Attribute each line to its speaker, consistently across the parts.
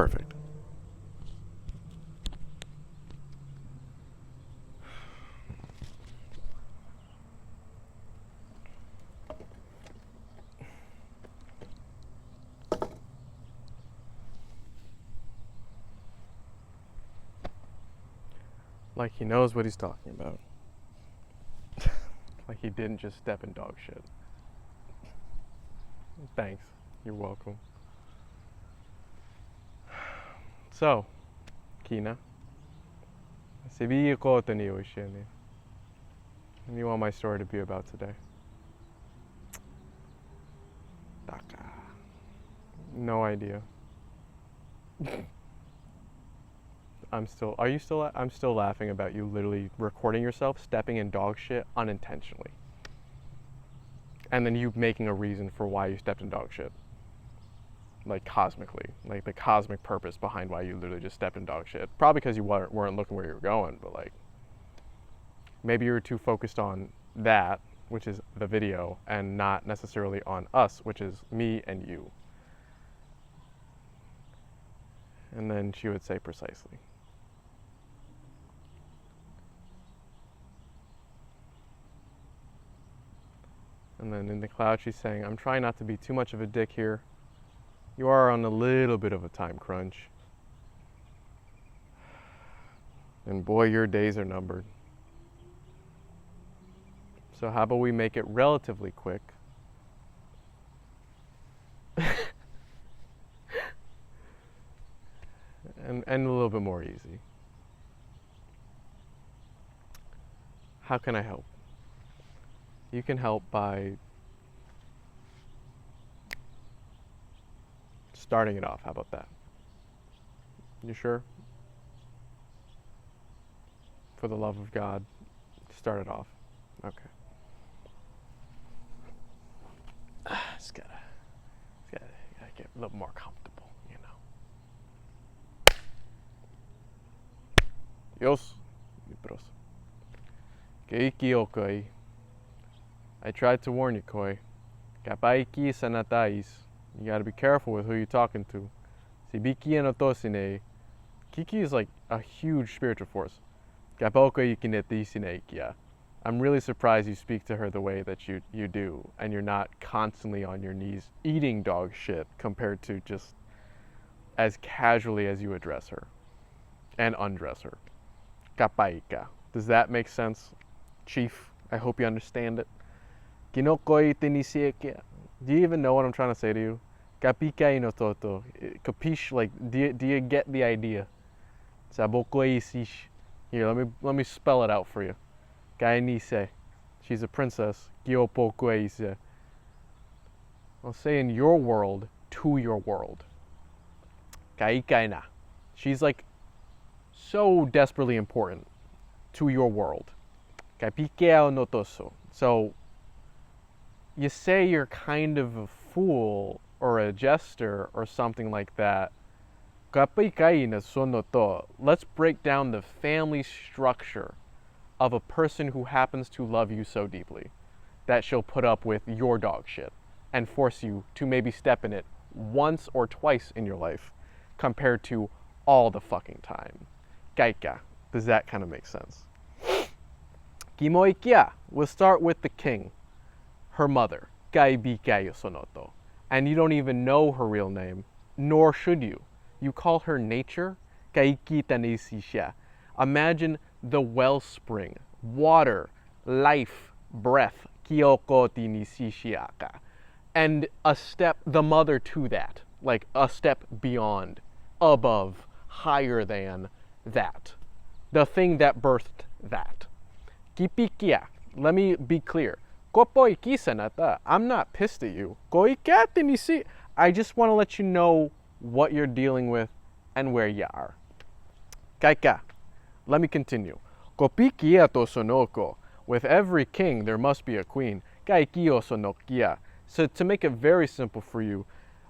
Speaker 1: perfect. Like he knows what he's talking about. Like he didn't just step in dog shit. Thanks. You're welcome. So, Kina. What do you want my story to be about today? No idea. I'm still laughing about you literally recording yourself stepping in dog shit unintentionally. And then you making a reason for why you stepped in dog shit. Like cosmically. Like the cosmic purpose behind why you literally just stepped in dog shit. Probably because you weren't looking where you were going, but like maybe you were too focused on that, which is the video, and not necessarily on us, which is me and you. And then she would say precisely. And then in the cloud she's saying, I'm trying not to be too much of a dick here. You are on a little bit of a time crunch. And boy, your days are numbered. So how about we make it relatively quick? and a little bit more easy. How can I help? You can help by starting it off. How about that? You sure? For the love of God, start it off. Okay. Just gotta get a little more comfortable, you know. Dios, libros. Kiki okoi. I tried to warn you, Koi. Kapaiki sanatais. You gotta be careful with who you're talking to. Sibiki anotosine. Kiki is like a huge spiritual force. Kapoko ikineti kia. I'm really surprised you speak to her the way that you do, and you're not constantly on your knees eating dog shit compared to just as casually as you address her and undress her. Kapaika. Does that make sense, Chief? I hope you understand it. Kinokoi tenisiekia. Do you even know what I'm trying to say to you? Kapika inototo. Capiche? Like, do you get the idea? Sabokoi isish. Here, let me spell it out for you. Kainise. She's a princess. Gyopokueise. I'll say in your world to your world. Kaikaina. She's like so desperately important to your world. Kapikea notoso. So you say you're kind of a fool or a jester or something like that. Let's break down the family structure of a person who happens to love you so deeply that she'll put up with your dog shit and force you to maybe step in it once or twice in your life compared to all the fucking time. Kaika. Does that kind of make sense? Kimoikia. We'll start with the king. Her mother, Kaibikayo Sonoto, and you don't even know her real name, nor should you. You call her nature, Kaikita Nisisha. Imagine the wellspring, water, life, breath, Kyoko Tinisishiaka, and the mother to that, like a step beyond, above, higher than that, the thing that birthed that. Kipikia. Let me be clear. I'm not pissed at you. I just want to let you know what you're dealing with and where you are. Kaika. Let me continue. With every king, there must be a queen. So to make it very simple for you,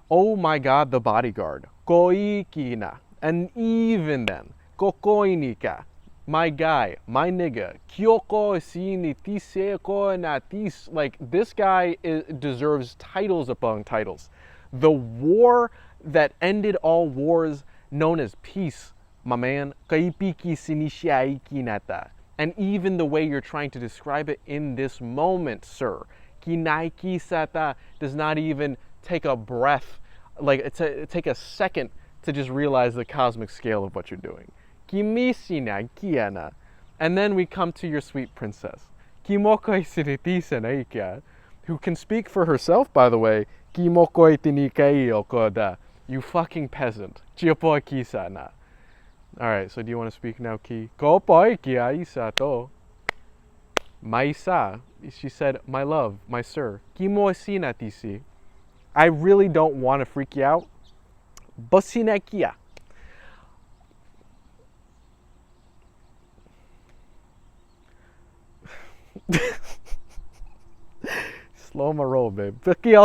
Speaker 1: oh my God, the bodyguard. Koikina. And even then, kokoinika. My guy, my nigga, Kyoko Sinitiseko Natis, like this guy deserves titles upon titles. The war that ended all wars, known as peace, my man. Kaipiki sinishiaiki nata. And even the way you're trying to describe it in this moment, sir, kinaiki sata does not even take a breath, like take a second to just realize the cosmic scale of what you're doing. Kimisina kiana. And then we come to your sweet princess. Kimokoi sinitisa naikia, who can speak for herself, by the way. Kimokoi tinikai okoda. You fucking peasant. Chiopoi kisana. Alright, so do you want to speak now, Ki? Kopoi kia isa to. Maisa. She said, my love, my sir. Kimo sinatisi. I really don't want to freak you out. Bosinakia. Slow my roll, babe. But the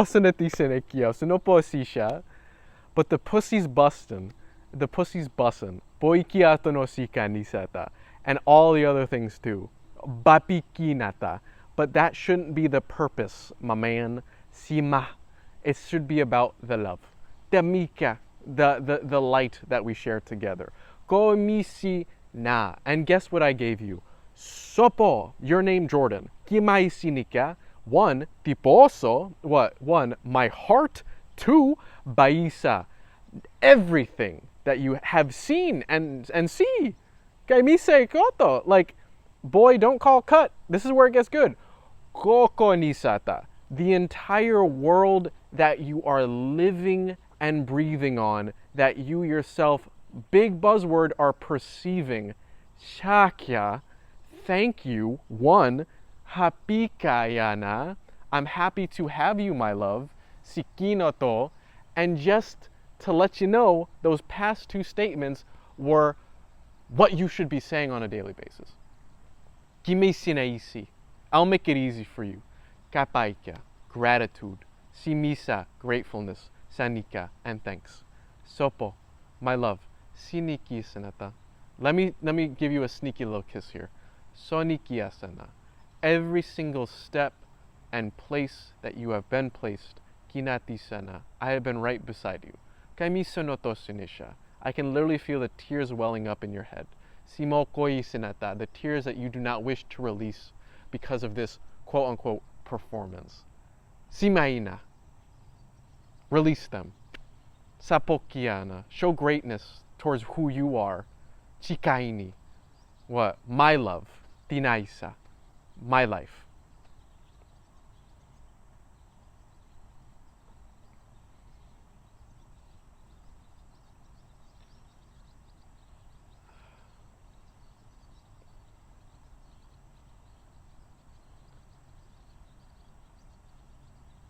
Speaker 1: pussy's bustin'. The pussy's bussin'. Boikiato no sika nisata. And all the other things too. Bapikinata. But that shouldn't be the purpose, my man. Sima. It should be about the love. Demika. The light that we share together. Go misi na. And guess what I gave you? Sopo, your name Jordan. Kimai sinika. One, tiposo. What? One, my heart. Two, baisa. Everything that you have seen and see. Kaimise koto. Like, boy, don't call cut. This is where it gets good. Koko nisata. The entire world that you are living and breathing on, that you yourself, big buzzword, are perceiving. Shakya. Thank you. One, hapikayana. I'm happy to have you, my love. Sikinoto. And just to let you know, those past two statements were what you should be saying on a daily basis. Kimesinaisi. I'll make it easy for you. Kapaika. Gratitude. Simisa. Gratefulness. Sanika. And thanks. Sopo. My love. Siniki sanata. Let me give you a sneaky little kiss here. Sonikiasana. Every single step and place that you have been placed, kinatisana. I have been right beside you. Kaimisonoto sinisha. I can literally feel the tears welling up in your head. Simokoi sinata. The tears that you do not wish to release because of this quote unquote performance. Simaina. Release them. Sapokiana. Show greatness towards who you are. Chikaini. What? My love. Tinaisa. My life.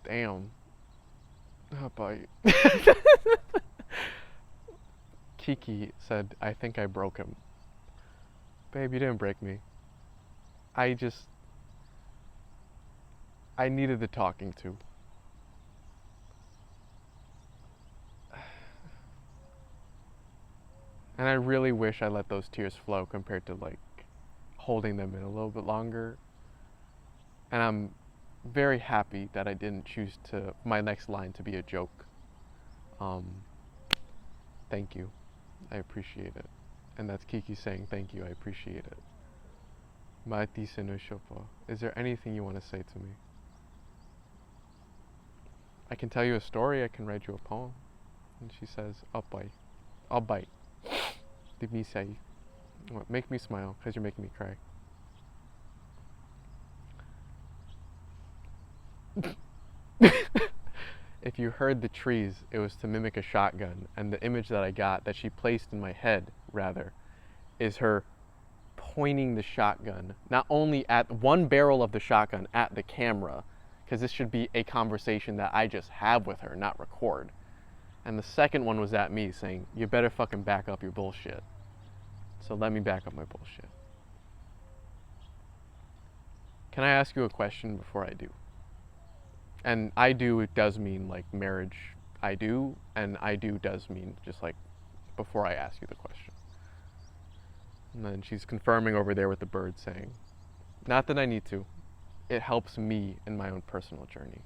Speaker 1: Damn. How about you? Kiki said, I think I broke him. Babe, you didn't break me. I needed the talking to. And I really wish I let those tears flow compared to like holding them in a little bit longer. And I'm very happy that I didn't choose my next line to be a joke. Thank you. I appreciate it. And that's Kiki saying thank you, I appreciate it. Mati Senushopo. Is there anything you want to say to me? I can tell you a story, I can write you a poem. And she says, I'll bite. I'll bite. Did me say, what, make me smile, because you're making me cry. If you heard the trees, it was to mimic a shotgun, and the image that I got, that she placed in my head, rather, is her pointing the shotgun, not only at one barrel of the shotgun, at the camera, because this should be a conversation that I just have with her, not record. And the second one was at me, saying, you better fucking back up your bullshit. So let me back up my bullshit. Can I ask you a question before I do? And I do, it does mean like marriage, I do, and I do does mean just like before I ask you the question. And then she's confirming over there with the bird saying, not that I need to, it helps me in my own personal journey.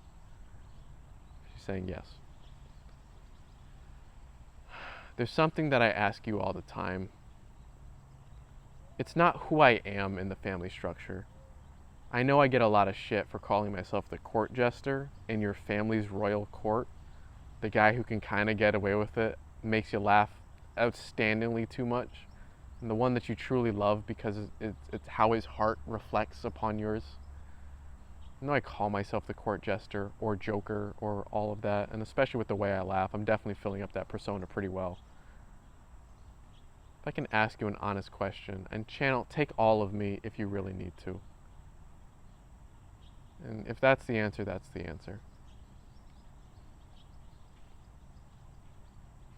Speaker 1: She's saying yes. there's something that I ask you all the time. It's not who I am in the family structure. I know I get a lot of shit for calling myself the court jester in your family's royal court. The guy who can kind of get away with it, makes you laugh outstandingly too much. And the one that you truly love because it's how his heart reflects upon yours. I know I call myself the court jester or joker or all of that, and especially with the way I laugh, I'm definitely filling up that persona pretty well. If I can ask you an honest question and take all of me if you really need to. And if that's the answer, that's the answer.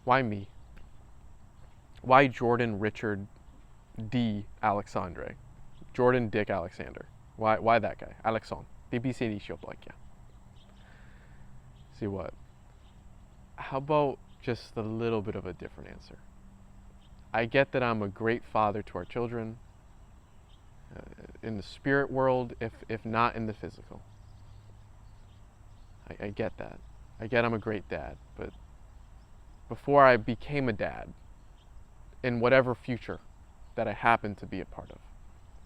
Speaker 1: Why me? Why Jordan Richard D. Alexandre? Jordan Dick Alexander. Why that guy? Alexandre. See what? How about just a little bit of a different answer? I get that I'm a great father to our children, in the spirit world, if not in the physical. I get that. I get I'm a great dad, but before I became a dad, in whatever future that I happen to be a part of,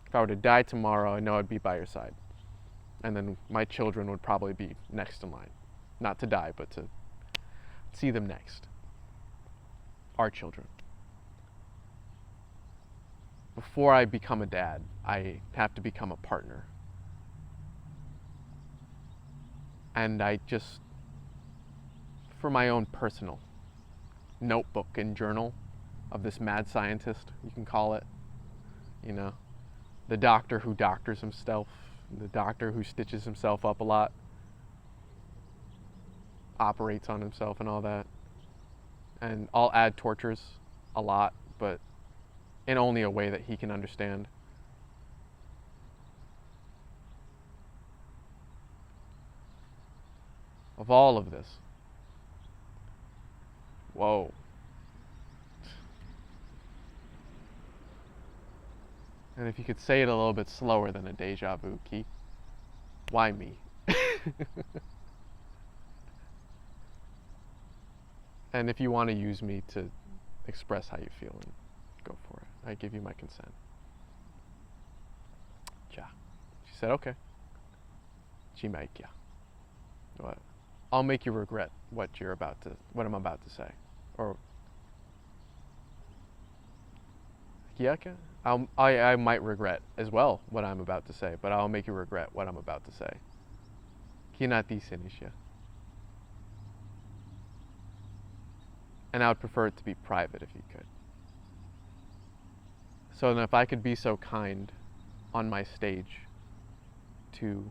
Speaker 1: if I were to die tomorrow, I know I'd be by your side. And then my children would probably be next in line. Not to die, but to see them next. Our children. Before I become a dad, I have to become a partner. And I just, for my own personal notebook and journal of this mad scientist, you can call it, the doctor who doctors himself, the doctor who stitches himself up a lot, operates on himself and all that. And I'll add tortures a lot, but in only a way that he can understand. Of all of this, whoa. And if you could say it a little bit slower than a deja vu, Key, why me? And if you want to use me to express how you feel, and go for it. I give you my consent. Ja. She said, okay. Chimaikia. What? I'll make you regret what I'm about to say. Or Kiaka? I might regret as well what I'm about to say, but I'll make you regret what I'm about to say. Kinati sinisha. And I would prefer it to be private if you could. So then if I could be so kind on my stage to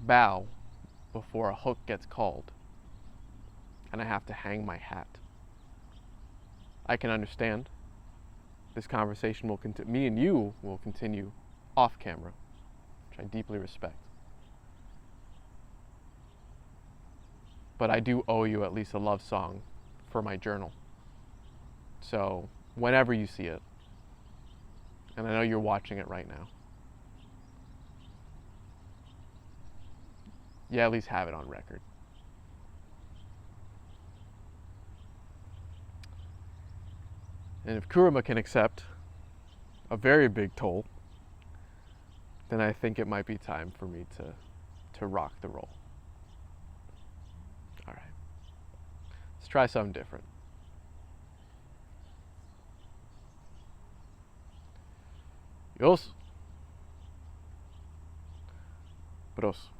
Speaker 1: bow before a hook gets called and I have to hang my hat, I can understand. This conversation will continue. Me and you will continue off camera, which I deeply respect. But I do owe you at least a love song for my journal. So whenever you see it, and I know you're watching it right now, at least have it on record. And if Kurama can accept a very big toll, then I think it might be time for me to rock the roll. All right. Let's try something different. Yos. Bros.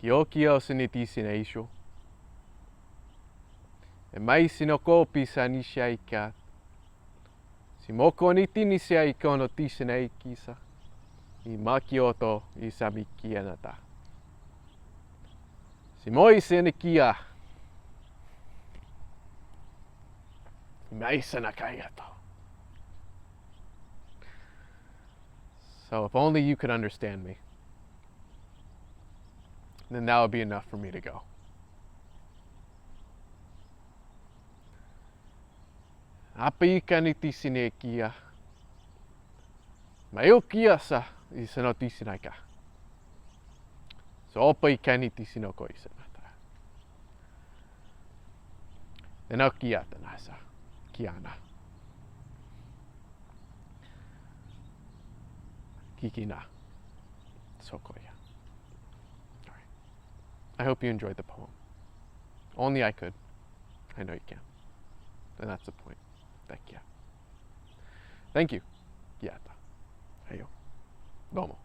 Speaker 1: Kiokio sinitisination. E mai sinokopi sa nishaika. Si moko niti nishaika no tisinakisa. I makioto I samiki anata. Si moi sinikia. I mai sanakayato. So if only you could understand me, then that would be enough for me to go. Apaika ni tisinekia. Maiokia sa isano tisinaka. So opaika ni tisinoko isanata. Enokiata nasa. Kiana. Kiki na. Sokoya. Alright. I hope you enjoyed the poem. Only I could. I know you can. And that's the point. Thank you. Thank you. Yata. Heyo. Domo.